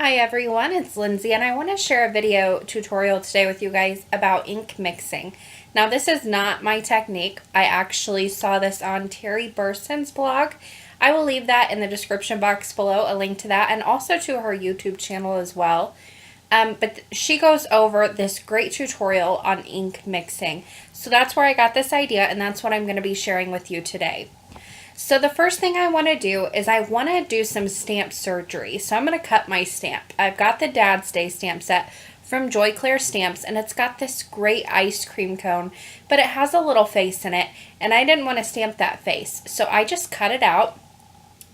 Hi everyone, it's Lindsay and I want to share a video tutorial today with you guys about ink mixing. Now this is not my technique. I actually saw this on Terri blog. I will leave that in the description box below, a link to that, and also to her YouTube channel as well. But she goes over this great tutorial on ink mixing. So that's where I got this idea, and that's what I'm going to be sharing with you today. So the first thing I want to do is I want to do some stamp surgery. So I'm going to cut my stamp. I've got the Dad's Day stamp set from Joy Claire Stamps, and it's got this great ice cream cone, but it has a little face in it, and I didn't want to stamp that face. So I just cut it out,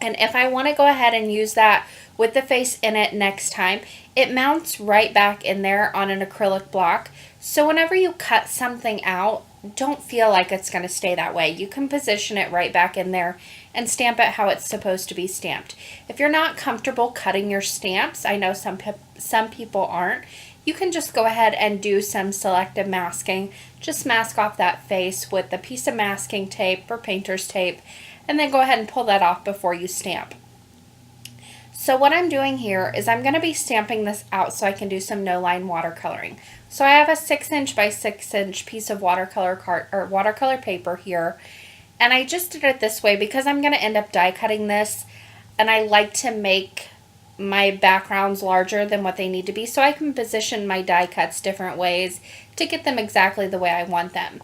and if I want to go ahead and use that with the face in it next time, it mounts right back in there on an acrylic block. So whenever you cut something out, don't feel like it's going to stay that way. You can position it right back in there and stamp it how it's supposed to be stamped. If you're not comfortable cutting your stamps, I know some people aren't, you can just go ahead and do some selective masking. Just mask off that face with a piece of masking tape or painter's tape, and then go ahead and pull that off before you stamp. So what I'm doing here is I'm going to be stamping this out so I can do some no-line watercoloring. So I have a 6" by 6" piece of watercolor paper here, and I just did it this way because I'm going to end up die cutting this, and I like to make my backgrounds larger than what they need to be so I can position my die cuts different ways to get them exactly the way I want them.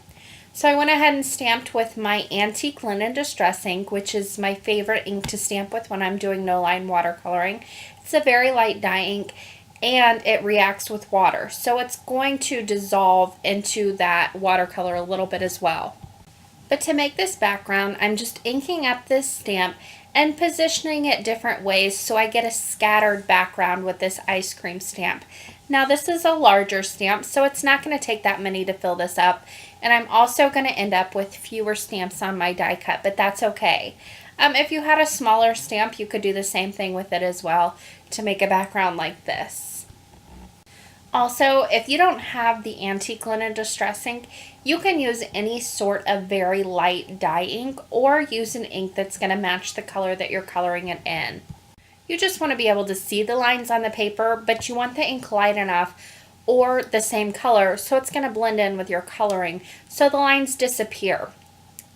So I went ahead and stamped with my antique linen distress ink, which is my favorite ink to stamp with when I'm doing no-line watercoloring. It's a very light dye ink, and it reacts with water, so it's going to dissolve into that watercolor a little bit as well. But to make this background, I'm just inking up this stamp and positioning it different ways so I get a scattered background with this ice cream stamp. Now this is a larger stamp, so it's not going to take that many to fill this up, and I'm also going to end up with fewer stamps on my die cut, but that's okay. If you had a smaller stamp, you could do the same thing with it as well to make a background like this. Also, if you don't have the antique linen distress ink, you can use any sort of very light dye ink or use an ink that's going to match the color that you're coloring it in. You just want to be able to see the lines on the paper, but you want the ink light enough or the same color so it's going to blend in with your coloring so the lines disappear.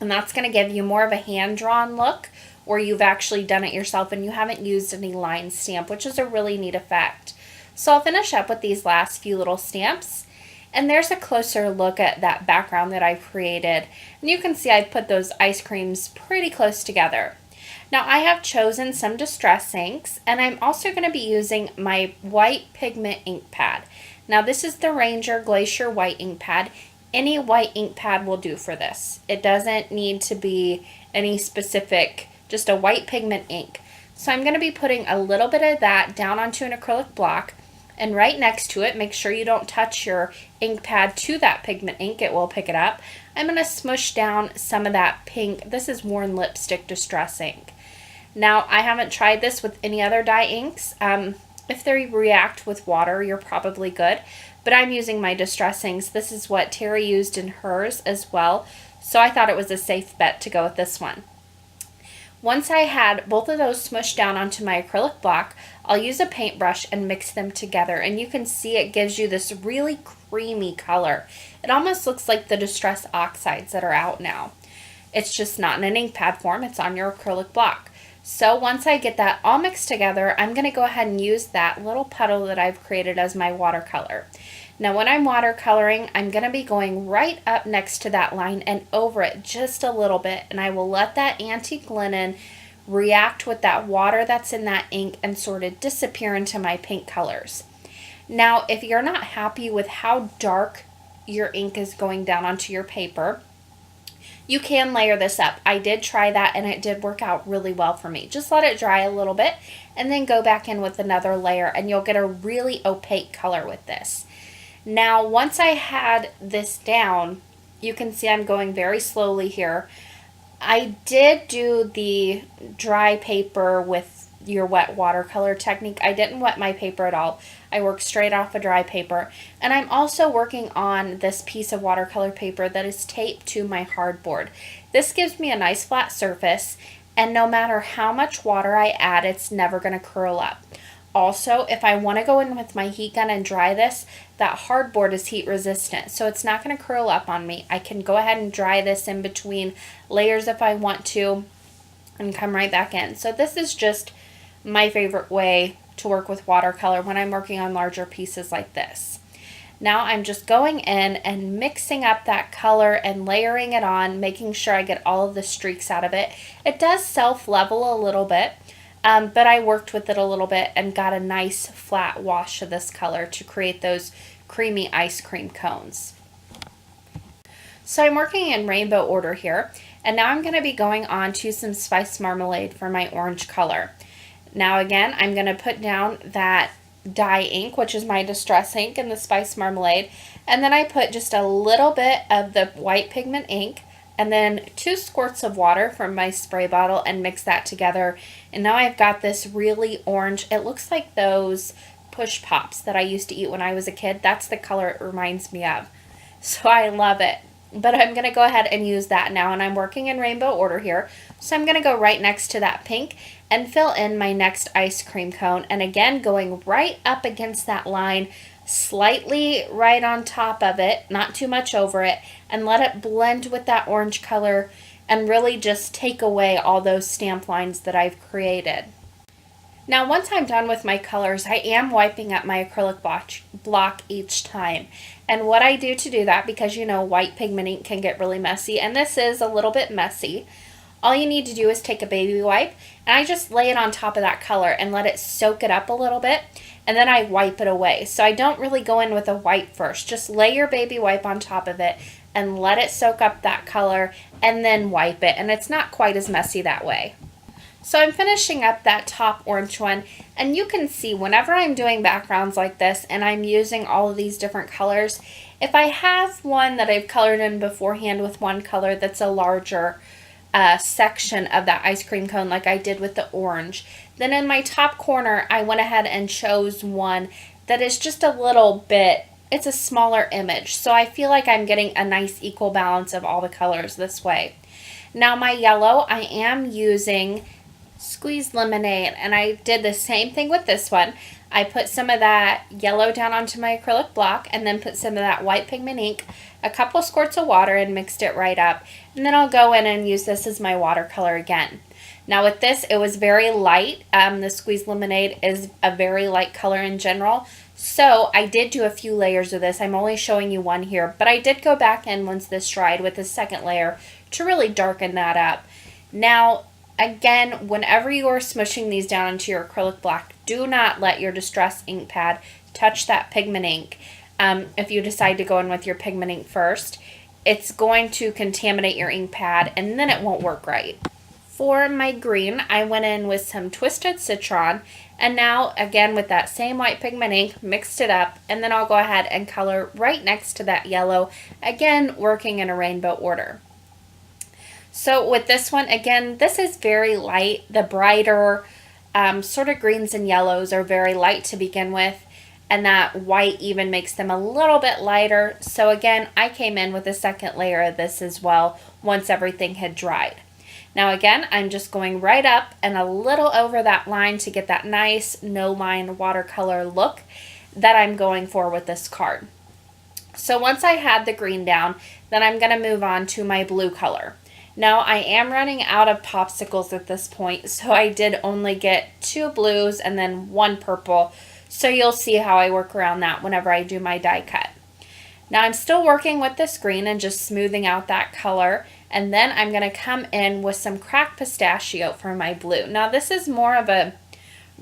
And that's going to give you more of a hand-drawn look where you've actually done it yourself and you haven't used any line stamp, which is a really neat effect. So I'll finish up with these last few little stamps, and there's a closer look at that background that I've created. And you can see I've put those ice creams pretty close together. Now I have chosen some distress inks, and I'm also going to be using my white pigment ink pad. Now this is the Ranger Glacier white ink pad. Any white ink pad will do for this. It doesn't need to be any specific, just a white pigment ink. So I'm going to be putting a little bit of that down onto an acrylic block, and right next to it, make sure you don't touch your ink pad to that pigment ink, it will pick it up. I'm going to smush down some of that pink, this is Worn Lipstick Distress ink. Now I haven't tried this with any other dye inks. If they react with water, you're probably good, but I'm using my distress inks. This is what Terri used in hers as well, so I thought it was a safe bet to go with this one. Once I had both of those smushed down onto my acrylic block, I'll use a paintbrush and mix them together, and you can see it gives you this really creamy color. It almost looks like the distress oxides that are out now. It's just not in an ink pad form, it's on your acrylic block. So once I get that all mixed together, I'm going to go ahead and use that little puddle that I've created as my watercolor. Now when I'm watercoloring, I'm going to be going right up next to that line and over it just a little bit, and I will let that antique linen react with that water that's in that ink and sort of disappear into my pink colors. Now if you're not happy with how dark your ink is going down onto your paper, you can layer this up. I did try that and it did work out really well for me. Just let it dry a little bit and then go back in with another layer, and you'll get a really opaque color with this. Now once I had this down, you can see I'm going very slowly here. I did do the dry paper with your wet watercolor technique. I didn't wet my paper at all. I worked straight off of dry paper, and I'm also working on this piece of watercolor paper that is taped to my hardboard. This gives me a nice flat surface, and no matter how much water I add, it's never going to curl up. also, if I want to go in with my heat gun and dry this, that hardboard is heat resistant, so it's not going to curl up on me. I can go ahead and dry this in between layers if I want to and come right back in. So this is just my favorite way to work with watercolor when I'm working on larger pieces like this. Now I'm just going in and mixing up that color and layering it on, making sure I get all of the streaks out of it. It does self-level a little bit, but I worked with it a little bit and got a nice flat wash of this color to create those creamy ice cream cones. So I'm working in rainbow order here, and now I'm going to be going on to some spice marmalade for my orange color. Now again, I'm going to put down that dye ink, which is my distress ink, and the spice marmalade, and then I put just a little bit of the white pigment ink and then 2 squirts of water from my spray bottle and mix that together. And now I've got this really orange, it looks like those push pops that I used to eat when I was a kid. That's the color it reminds me of. So I love it. But I'm going to go ahead and use that now, and I'm working in rainbow order here. So I'm going to go right next to that pink and fill in my next ice cream cone. And again, going right up against that line, slightly right on top of it, not too much over it, and let it blend with that orange color and really just take away all those stamp lines that I've created. Now once I'm done with my colors, I am wiping up my acrylic block each time. And what I do to do that, because you know white pigment ink can get really messy, and this is a little bit messy, all you need to do is take a baby wipe, and I just lay it on top of that color and let it soak it up a little bit, and then I wipe it away. So I don't really go in with a wipe first. Just lay your baby wipe on top of it and let it soak up that color and then wipe it, and it's not quite as messy that way. So I'm finishing up that top orange one, and you can see whenever I'm doing backgrounds like this and I'm using all of these different colors, if I have one that I've colored in beforehand with one color that's a larger section of that ice cream cone like I did with the orange, then in my top corner I went ahead and chose one that is just a little bit, it's a smaller image, so I feel like I'm getting a nice equal balance of all the colors this way. Now my yellow, I am using Squeezed Lemonade, and I did the same thing with this one. I put some of that yellow down onto my acrylic block and then put some of that white pigment ink, a couple squirts of water, and mixed it right up. And then I'll go in and use this as my watercolor again. Now with this, it was very light. The Squeezed Lemonade is a very light color in general. So I did do a few layers of this. I'm only showing you one here, but I did go back in once this dried with a second layer to really darken that up. Now, again, whenever you are smushing these down into your acrylic block, do not let your distress ink pad touch that pigment ink. If you decide to go in with your pigment ink first, it's going to contaminate your ink pad and then it won't work right. For my green, I went in with some Twisted Citron, and now again with that same white pigment ink, mixed it up, and then I'll go ahead and color right next to that yellow, again working in a rainbow order. So with this one, again, this is very light. The brighter sort of greens and yellows are very light to begin with, and that white even makes them a little bit lighter. So again, I came in with a second layer of this as well once everything had dried. Now again, I'm just going right up and a little over that line to get that nice no-line watercolor look that I'm going for with this card. So once I had the green down, then I'm going to move on to my blue color. Now I am running out of popsicles at this point, so I did only get 2 blues and then 1 purple. So you'll see how I work around that whenever I do my die cut. Now I'm still working with this green and just smoothing out that color, and then I'm going to come in with some cracked pistachio for my blue. Now this is more of a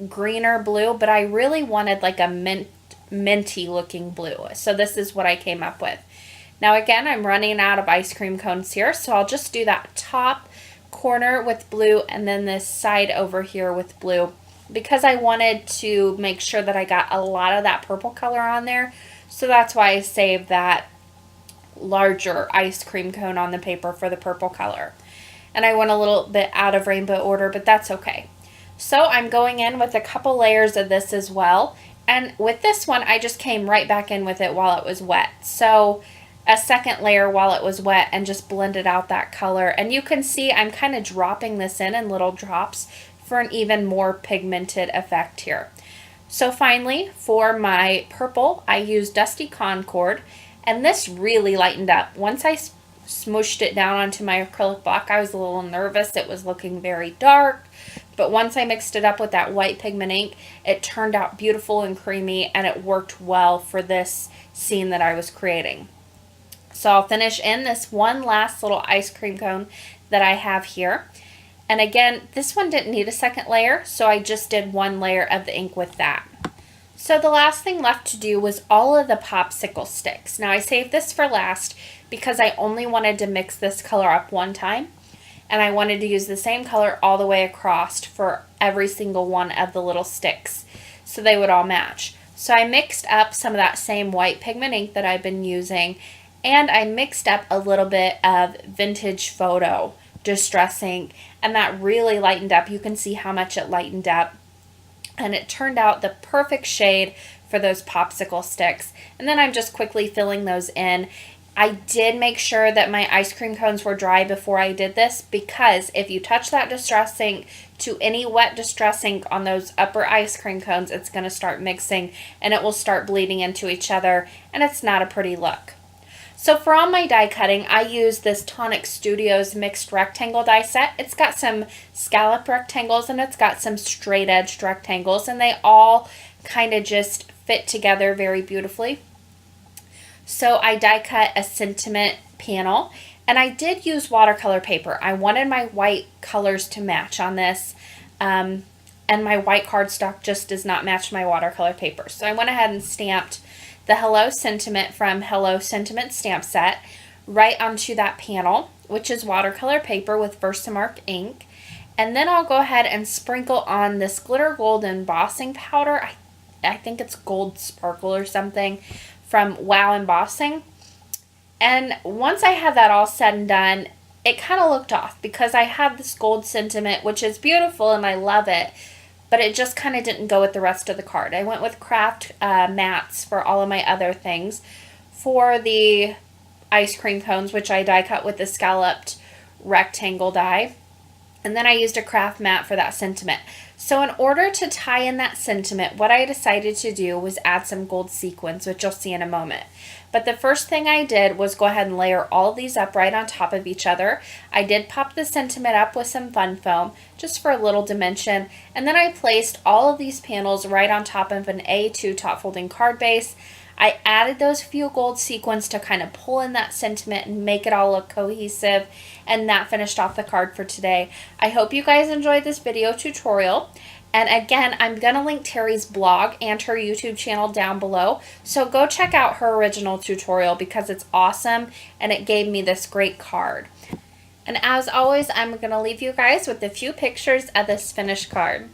greener blue, but I really wanted like a minty looking blue. So this is what I came up with. Now again, I'm running out of ice cream cones here, so I'll just do that top corner with blue and then this side over here with blue, because I wanted to make sure that I got a lot of that purple color on there. So that's why I saved that larger ice cream cone on the paper for the purple color. And I went a little bit out of rainbow order, but that's okay. So I'm going in with a couple layers of this as well. And with this one, I just came right back in with it while it was wet. So a second layer while it was wet and just blended out that color. And you can see I'm kind of dropping this in little drops for an even more pigmented effect here. So finally, for my purple, I used Dusty Concord, and this really lightened up. Once I smooshed it down onto my acrylic block, I was a little nervous. It was looking very dark, but once I mixed it up with that white pigment ink, it turned out beautiful and creamy, and it worked well for this scene that I was creating. So I'll finish in this one last little ice cream cone that I have here. And again, this one didn't need a second layer, so I just did one layer of the ink with that. So the last thing left to do was all of the popsicle sticks. Now I saved this for last because I only wanted to mix this color up one time, and I wanted to use the same color all the way across for every single one of the little sticks so they would all match. So I mixed up some of that same white pigment ink that I've been using, and I mixed up a little bit of Vintage Photo Distress ink, and that really lightened up. You can see how much it lightened up, and it turned out the perfect shade for those popsicle sticks. And then I'm just quickly filling those in. I did make sure that my ice cream cones were dry before I did this, because if you touch that Distress ink to any wet Distress ink on those upper ice cream cones, it's going to start mixing and it will start bleeding into each other, and it's not a pretty look. So for all my die cutting, I use this Tonic Studios mixed rectangle die set. It's got some scallop rectangles and it's got some straight edged rectangles, and they all kind of just fit together very beautifully. So I die cut a sentiment panel, and I did use watercolor paper. I wanted my white colors to match on this, and my white cardstock just does not match my watercolor paper. So I went ahead and stamped the Hello Sentiment from Hello Sentiment stamp set right onto that panel, which is watercolor paper with Versamark ink. And then I'll go ahead and sprinkle on this glitter gold embossing powder. I think it's Gold Sparkle or something from Wow Embossing. And once I had that all said and done, it kind of looked off because I had this gold sentiment, which is beautiful and I love it, but it just kind of didn't go with the rest of the card. I went with craft mats for all of my other things. For the ice cream cones, which I die cut with the scalloped rectangle die, and then I used a craft mat for that sentiment. So in order to tie in that sentiment, what I decided to do was add some gold sequins, which you'll see in a moment. But the first thing I did was go ahead and layer all of these up right on top of each other. I did pop the sentiment up with some fun foam, just for a little dimension. And then I placed all of these panels right on top of an A2 top folding card base. I added those few gold sequins to kind of pull in that sentiment and make it all look cohesive, and that finished off the card for today. I hope you guys enjoyed this video tutorial. And again, I'm going to link Terri's blog and her YouTube channel down below, so go check out her original tutorial because it's awesome and it gave me this great card. And as always, I'm going to leave you guys with a few pictures of this finished card.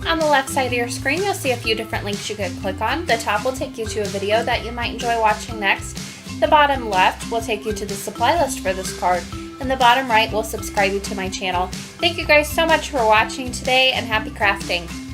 On the left side of your screen, you'll see a few different links you could click on. The top will take you to a video that you might enjoy watching next. The bottom left will take you to the supply list for this card. And the bottom right will subscribe you to my channel. Thank you guys so much for watching today, and happy crafting!